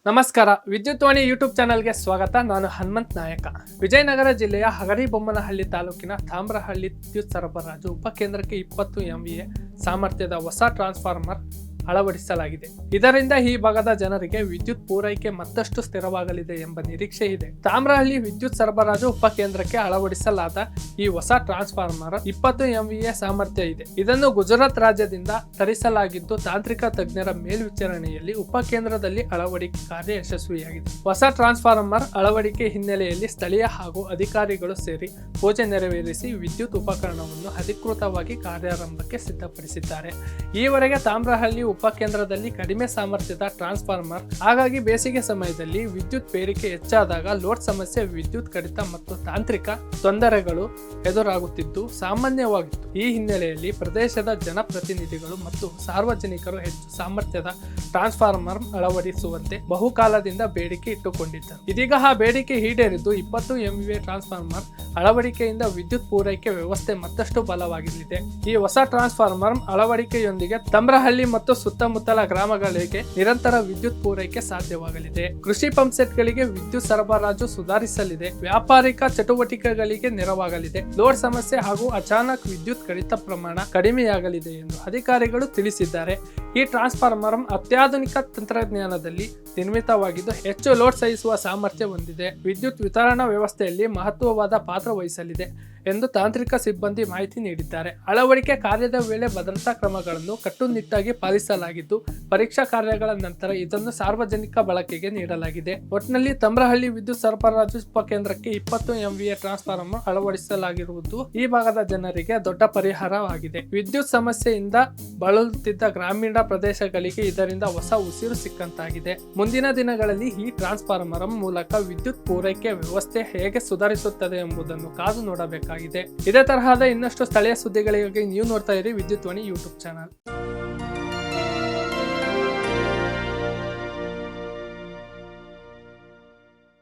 ನಮಸ್ಕಾರ. ವಿದ್ಯುತ್ವಾಣಿ ಯೂಟ್ಯೂಬ್ ಚಾನೆಲ್ಗೆ ಸ್ವಾಗತ. ನಾನು ಹನುಮಂತ್ ನಾಯಕ. ವಿಜಯನಗರ ಜಿಲ್ಲೆಯ ಹಗರಿಬೊಮ್ಮನಹಳ್ಳಿ ತಾಲೂಕಿನ ತಾಮ್ರಹಳ್ಳಿ ವಿದ್ಯುತ್ ಸರಬರಾಜು ಉಪಕೇಂದ್ರಕ್ಕೆ 20 MVA ಸಾಮರ್ಥ್ಯದ ಹೊಸ ಟ್ರಾನ್ಸ್ಫಾರ್ಮರ್ ಅಳವಡಿಸಲಾಗಿದೆ. ಇದರಿಂದ ಈ ಭಾಗದ ಜನರಿಗೆ ವಿದ್ಯುತ್ ಪೂರೈಕೆ ಮತ್ತಷ್ಟು ಸ್ಥಿರವಾಗಲಿದೆ ಎಂಬ ನಿರೀಕ್ಷೆ ಇದೆ. ತಾಮ್ರಹಳ್ಳಿ ವಿದ್ಯುತ್ ಸರಬರಾಜು ಉಪಕೇಂದ್ರಕ್ಕೆ ಅಳವಡಿಸಲಾದ ಈ ಹೊಸ ಟ್ರಾನ್ಸ್ಫಾರ್ಮರ್ 20 MVA ಸಾಮರ್ಥ್ಯ ಇದೆ. ಇದನ್ನು ಗುಜರಾತ್ ರಾಜ್ಯದಿಂದ ತರಿಸಲಾಗಿದ್ದು, ತಾಂತ್ರಿಕ ತಜ್ಞರ ಮೇಲ್ವಿಚಾರಣೆಯಲ್ಲಿ ಉಪಕೇಂದ್ರದಲ್ಲಿ ಅಳವಡಿಕೆ ಕಾರ್ಯ ಯಶಸ್ವಿಯಾಗಿದೆ. ಹೊಸ ಟ್ರಾನ್ಸ್ಫಾರ್ಮರ್ ಅಳವಡಿಕೆ ಹಿನ್ನೆಲೆಯಲ್ಲಿ ಸ್ಥಳೀಯ ಹಾಗೂ ಅಧಿಕಾರಿಗಳು ಸೇರಿ ಪೂಜೆ ನೆರವೇರಿಸಿ ವಿದ್ಯುತ್ ಉಪಕರಣವನ್ನು ಅಧಿಕೃತವಾಗಿ ಕಾರ್ಯಾರಂಭಕ್ಕೆ ಸಿದ್ಧಪಡಿಸಿದ್ದಾರೆ. ಈವರೆಗೆ ತಾಮ್ರಹಳ್ಳಿ ಉಪಕೇಂದ್ರದಲ್ಲಿ ಕಡಿಮೆ ಸಾಮರ್ಥ್ಯದ ಟ್ರಾನ್ಸ್ಫಾರ್ಮರ್, ಹಾಗಾಗಿ ಬೇಸಿಗೆ ಸಮಯದಲ್ಲಿ ವಿದ್ಯುತ್ ಬೇಡಿಕೆ ಹೆಚ್ಚಾದಾಗ ಲೋಡ್ ಸಮಸ್ಯೆ, ವಿದ್ಯುತ್ ಕಡಿತ ಮತ್ತು ತಾಂತ್ರಿಕ ತೊಂದರೆಗಳು ಎದುರಾಗುತ್ತಿದ್ದು ಸಾಮಾನ್ಯವಾಗಿತ್ತು. ಈ ಹಿನ್ನೆಲೆಯಲ್ಲಿ ಪ್ರದೇಶದ ಜನಪ್ರತಿನಿಧಿಗಳು ಮತ್ತು ಸಾರ್ವಜನಿಕರು ಹೆಚ್ಚು ಸಾಮರ್ಥ್ಯದ ಟ್ರಾನ್ಸ್ಫಾರ್ಮರ್ ಅಳವಡಿಸುವಂತೆ ಬಹುಕಾಲದಿಂದ ಬೇಡಿಕೆ ಇಟ್ಟುಕೊಂಡಿದ್ದರು. ಇದೀಗ ಆ ಬೇಡಿಕೆ ಈಡೇರಿದ್ದು 20 MVA ಟ್ರಾನ್ಸ್ಫಾರ್ಮರ್ ಅಳವಡಿಕೆಯಿಂದ ವಿದ್ಯುತ್ ಪೂರೈಕೆ ವ್ಯವಸ್ಥೆ ಮತ್ತಷ್ಟು ಬಲವಾಗಲಿದೆ. ಈ ಹೊಸ ಟ್ರಾನ್ಸ್ಫಾರ್ಮರ್ ಅಳವಡಿಕೆಯೊಂದಿಗೆ ತಾಮ್ರಹಳ್ಳಿ ಮತ್ತು ಸುತ್ತಮುತ್ತಲ ಗ್ರಾಮಗಳಿಗೆ ನಿರಂತರ ವಿದ್ಯುತ್ ಪೂರೈಕೆ ಸಾಧ್ಯವಾಗಲಿದೆ. ಕೃಷಿ ಪಂಪ್ ಸೆಟ್ಗಳಿಗೆ ವಿದ್ಯುತ್ ಸರಬರಾಜು ಸುಧಾರಿಸಲಿದೆ. ವ್ಯಾಪಾರಿಕ ಚಟುವಟಿಕೆಗಳಿಗೆ ನೆರವಾಗಲಿದೆ. ಲೋಡ್ ಸಮಸ್ಯೆ ಹಾಗೂ ಅಚಾನಕ್ ವಿದ್ಯುತ್ ಕಡಿತ ಪ್ರಮಾಣ ಕಡಿಮೆಯಾಗಲಿದೆ ಎಂದು ಅಧಿಕಾರಿಗಳು ತಿಳಿಸಿದ್ದಾರೆ. ಈ ಟ್ರಾನ್ಸ್ಫಾರ್ಮರ್ ಅತ್ಯಾಧುನಿಕ ತಂತ್ರಜ್ಞಾನದಲ್ಲಿ ನಿರ್ಮಿತವಾಗಿದ್ದು ಹೆಚ್ಚು ಲೋಡ್ ಸಹಿಸುವ ಸಾಮರ್ಥ್ಯ ಹೊಂದಿದೆ. ವಿದ್ಯುತ್ ವಿತರಣಾ ವ್ಯವಸ್ಥೆಯಲ್ಲಿ ಮಹತ್ವವಾದ ಪಾತ್ರ ವಹಿಸಲಿದೆ ಎಂದು ತಾಂತ್ರಿಕ ಸಿಬ್ಬಂದಿ ಮಾಹಿತಿ ನೀಡಿದ್ದಾರೆ. ಅಳವಡಿಕೆ ಕಾರ್ಯದ ವೇಳೆ ಭದ್ರತಾ ಕ್ರಮಗಳನ್ನು ಕಟ್ಟುನಿಟ್ಟಾಗಿ ಪಾಲಿಸಲಾಗಿದ್ದು, ಪರೀಕ್ಷಾ ಕಾರ್ಯಗಳ ನಂತರ ಇದನ್ನು ಸಾರ್ವಜನಿಕ ಬಳಕೆಗೆ ನೀಡಲಾಗಿದೆ. ಒಟ್ಟಿನಲ್ಲಿ ತಾಮ್ರಹಳ್ಳಿ ವಿದ್ಯುತ್ ಸರಬರಾಜು ಉಪಕೇಂದ್ರಕ್ಕೆ 20 MVA ಟ್ರಾನ್ಸ್ಫಾರ್ಮರ್ ಅಳವಡಿಸಲಾಗಿರುವುದು ಈ ಭಾಗದ ಜನರಿಗೆ ದೊಡ್ಡ ಪರಿಹಾರವಾಗಿದೆ. ವಿದ್ಯುತ್ ಸಮಸ್ಯೆಯಿಂದ ಬಳಲುತ್ತಿದ್ದ ಗ್ರಾಮೀಣ ಪ್ರದೇಶಗಳಿಗೆ ಇದರಿಂದ ಹೊಸ ಉಸಿರು ಸಿಕ್ಕಂತಾಗಿದೆ. ಮುಂದಿನ ದಿನಗಳಲ್ಲಿ ಈ ಟ್ರಾನ್ಸ್ಫಾರ್ಮರ್ ಮೂಲಕ ವಿದ್ಯುತ್ ಪೂರೈಕೆ ವ್ಯವಸ್ಥೆ ಹೇಗೆ ಸುಧಾರಿಸುತ್ತದೆ ಎಂಬುದನ್ನು ಕಾದು ನೋಡಬೇಕಾಗಿದೆ. ಇದೇ ತರಹದ ಇನ್ನಷ್ಟು ಸ್ಥಳೀಯ ಸುದ್ದಿಗಳಿಗಾಗಿ ನೀವು ನೋಡ್ತಾ ಇರಿ ವಿದ್ಯುತ್ವಾಣಿ ಯೂಟ್ಯೂಬ್ ಚಾನಲ್.